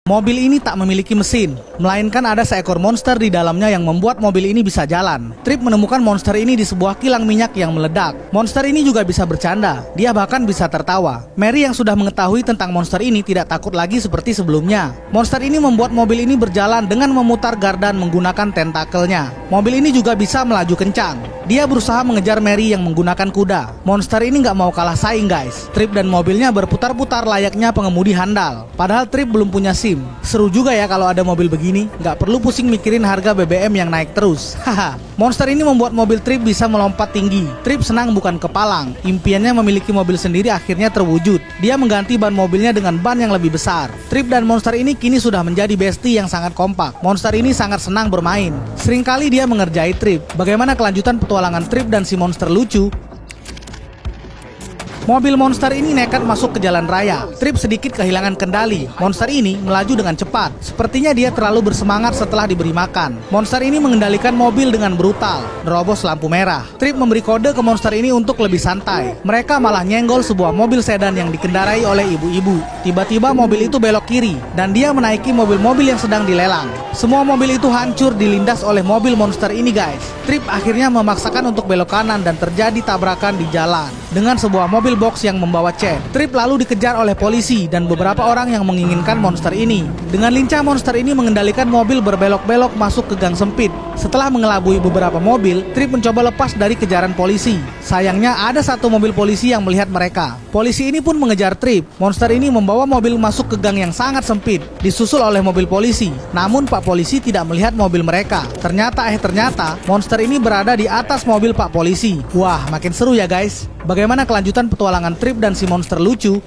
Mobil ini tak memiliki mesin, melainkan ada seekor monster di dalamnya yang membuat mobil ini bisa jalan. Trip menemukan monster ini di sebuah kilang minyak yang meledak. Monster ini juga bisa bercanda, dia bahkan bisa tertawa. Mary yang sudah mengetahui tentang monster ini tidak takut lagi seperti sebelumnya. Monster ini membuat mobil ini berjalan dengan memutar gardan menggunakan tentakelnya. Mobil ini juga bisa melaju kencang. Dia berusaha mengejar Mary yang menggunakan kuda. Monster ini nggak mau kalah saing guys. Trip dan mobilnya berputar-putar layaknya pengemudi handal. Padahal Trip belum punya SIM. Seru juga ya kalau ada mobil begini. Nggak perlu pusing mikirin harga BBM yang naik terus. Haha. Monster ini membuat mobil Trip bisa melompat tinggi. Trip senang bukan kepalang. Impiannya memiliki mobil sendiri akhirnya terwujud. Dia mengganti ban mobilnya dengan ban yang lebih besar. Trip dan monster ini kini sudah menjadi bestie yang sangat kompak. Monster ini sangat senang bermain. Seringkali dia mengerjai Trip. Bagaimana kelanjutan petualangan Trip dan si monster lucu? Mobil monster ini nekat masuk ke jalan raya. Trip sedikit kehilangan kendali. Monster ini melaju dengan cepat. Sepertinya dia terlalu bersemangat setelah diberi makan. Monster ini mengendalikan mobil dengan brutal, nerobos lampu merah. Trip memberi kode ke monster ini untuk lebih santai. Mereka malah nyenggol sebuah mobil sedan yang dikendarai oleh ibu-ibu. Tiba-tiba mobil itu belok kiri dan dia menaiki mobil-mobil yang sedang dilelang. Semua mobil itu hancur dilindas oleh mobil monster ini guys. Trip akhirnya memaksakan untuk belok kanan dan terjadi tabrakan di jalan dengan sebuah mobil box yang membawa Chad. Trip lalu dikejar oleh polisi dan beberapa orang yang menginginkan monster ini. Dengan lincah monster ini mengendalikan mobil berbelok-belok masuk ke gang sempit. Setelah mengelabui beberapa mobil, Trip mencoba lepas dari kejaran polisi. Sayangnya ada satu mobil polisi yang melihat mereka. Polisi ini pun mengejar Trip. Monster ini membawa mobil masuk ke gang yang sangat sempit, disusul oleh mobil polisi. Namun Pak Polisi tidak melihat mobil mereka. Ternyata monster ini berada di atas mobil Pak Polisi. Wah, makin seru ya guys. Bagaimana kelanjutan petualangan Trip dan si monster lucu?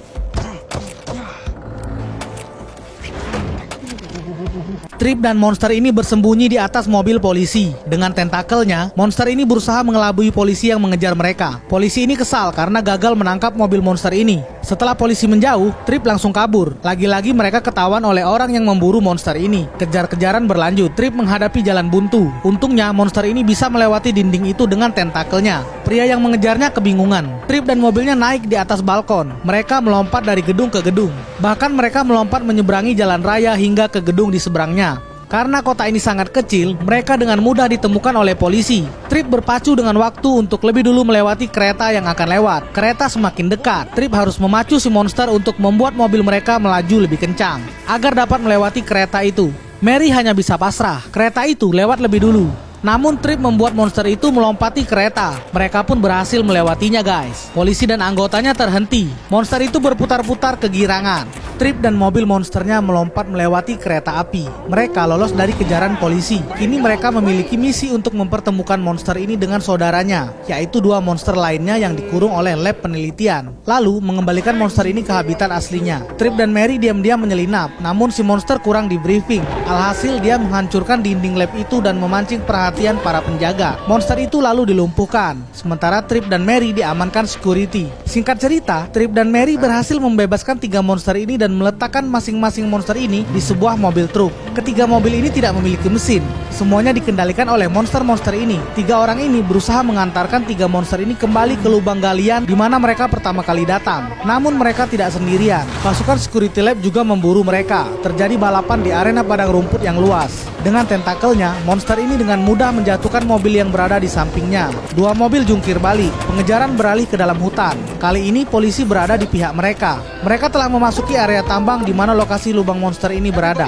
Trip dan monster ini bersembunyi di atas mobil polisi. Dengan tentakelnya, monster ini berusaha mengelabui polisi yang mengejar mereka. Polisi ini kesal karena gagal menangkap mobil monster ini. Setelah polisi menjauh, Trip langsung kabur. Lagi-lagi mereka ketahuan oleh orang yang memburu monster ini. Kejar-kejaran berlanjut. Trip menghadapi jalan buntu. Untungnya, monster ini bisa melewati dinding itu dengan tentakelnya. Pria yang mengejarnya kebingungan. Trip dan mobilnya naik di atas balkon. Mereka melompat dari gedung ke gedung. Bahkan mereka melompat menyeberangi jalan raya hingga ke gedung di seberangnya. Karena kota ini sangat kecil, mereka dengan mudah ditemukan oleh polisi. Trip berpacu dengan waktu untuk lebih dulu melewati kereta yang akan lewat. Kereta semakin dekat. Trip harus memacu si monster untuk membuat mobil mereka melaju lebih kencang agar dapat melewati kereta itu. Mary hanya bisa pasrah. Kereta itu lewat lebih dulu. Namun Trip membuat monster itu melompati kereta. Mereka pun berhasil melewatinya guys. Polisi dan anggotanya terhenti. Monster itu berputar-putar kegirangan. Trip dan mobil monsternya melompat melewati kereta api. Mereka lolos dari kejaran polisi. Kini mereka memiliki misi untuk mempertemukan monster ini dengan saudaranya, yaitu dua monster lainnya yang dikurung oleh lab penelitian. Lalu mengembalikan monster ini ke habitat aslinya. Trip dan Mary diam-diam menyelinap, namun si monster kurang di briefing. Alhasil dia menghancurkan dinding lab itu dan memancing perhatian para penjaga. Monster itu lalu dilumpuhkan. Sementara Trip dan Mary diamankan security. Singkat cerita, Trip dan Mary berhasil membebaskan 3 monster ini dan meletakkan masing-masing monster ini di sebuah mobil truk. Ketiga mobil ini tidak memiliki mesin. Semuanya dikendalikan oleh monster-monster ini. 3 orang ini berusaha mengantarkan 3 monster ini kembali ke lubang galian di mana mereka pertama kali datang. Namun mereka tidak sendirian. Pasukan security lab juga memburu mereka. Terjadi balapan di arena padang rumput yang luas. Dengan tentakelnya, monster ini dengan mudah menjatuhkan mobil yang berada di sampingnya. 2 mobil jungkir balik. Pengejaran beralih ke dalam hutan. Kali ini polisi berada di pihak mereka. Mereka telah memasuki area tambang di mana lokasi lubang monster ini berada.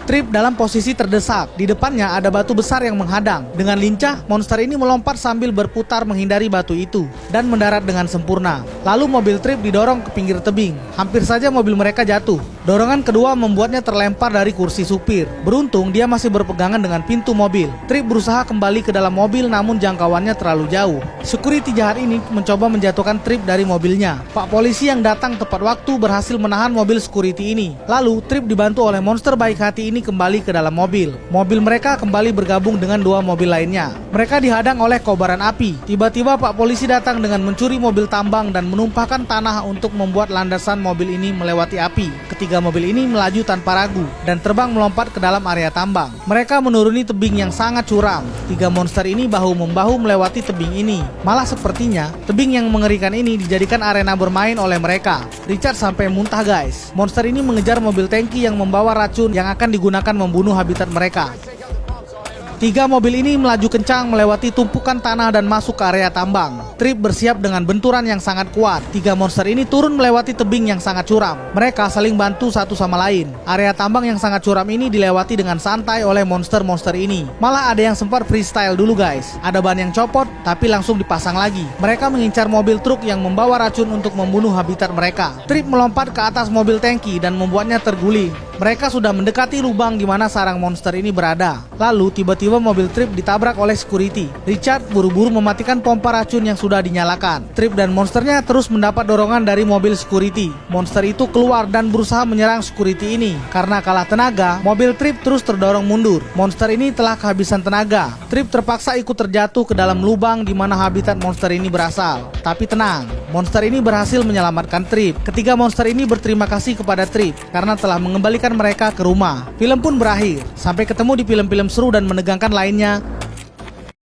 Trip dalam posisi terdesak. Di depannya ada batu besar yang menghadang. Dengan lincah, monster ini melompat sambil berputar menghindari batu itu dan mendarat dengan sempurna. Lalu mobil Trip didorong ke pinggir tebing. Hampir saja mobil mereka jatuh. Dorongan kedua membuatnya terlempar dari kursi supir. Beruntung dia masih berpegangan dengan pintu mobil. Trip berusaha kembali ke dalam mobil namun jangkauannya terlalu jauh. Security jahat ini mencoba menjatuhkan Trip dari mobilnya. Pak polisi yang datang tepat waktu berhasil menahan mobil security ini. Lalu Trip dibantu oleh monster baik hati ini kembali ke dalam mobil. Mobil mereka kembali bergabung dengan 2 mobil lainnya. Mereka dihadang oleh kobaran api. Tiba-tiba Pak Polisi datang dengan mencuri mobil tambang dan menumpahkan tanah untuk membuat landasan mobil ini melewati api. Ketiga mobil ini melaju tanpa ragu dan terbang melompat ke dalam area tambang. Mereka menuruni tebing yang sangat curam. Tiga monster ini bahu-membahu melewati tebing ini. Malah sepertinya tebing yang mengerikan ini dijadikan arena bermain oleh mereka. Richard sampai muntah guys. Monster ini mengejar mobil tangki yang membawa racun yang akan digunakan membunuh habitat mereka. Tiga mobil ini melaju kencang melewati tumpukan tanah dan masuk ke area tambang. Trip bersiap dengan benturan yang sangat kuat. Tiga monster ini turun melewati tebing yang sangat curam. Mereka saling bantu satu sama lain. Area tambang yang sangat curam ini dilewati dengan santai oleh monster-monster ini. Malah ada yang sempat freestyle dulu guys. Ada ban yang copot tapi langsung dipasang lagi. Mereka mengincar mobil truk yang membawa racun untuk membunuh habitat mereka. Trip melompat ke atas mobil tangki dan membuatnya terguling. Mereka sudah mendekati lubang di mana sarang monster ini berada. Lalu tiba-tiba mobil Trip ditabrak oleh security. Richard buru-buru mematikan pompa racun yang sudah dinyalakan. Trip dan monsternya terus mendapat dorongan dari mobil security. Monster itu keluar dan berusaha menyerang security ini. Karena kalah tenaga, mobil Trip terus terdorong mundur. Monster ini telah kehabisan tenaga. Trip terpaksa ikut terjatuh ke dalam lubang di mana habitat monster ini berasal. Tapi tenang, monster ini berhasil menyelamatkan Trip. Ketiga monster ini berterima kasih kepada Trip karena telah mengembalikan mereka ke rumah. Film pun berakhir. Sampai ketemu di film-film seru dan menegangkan lainnya.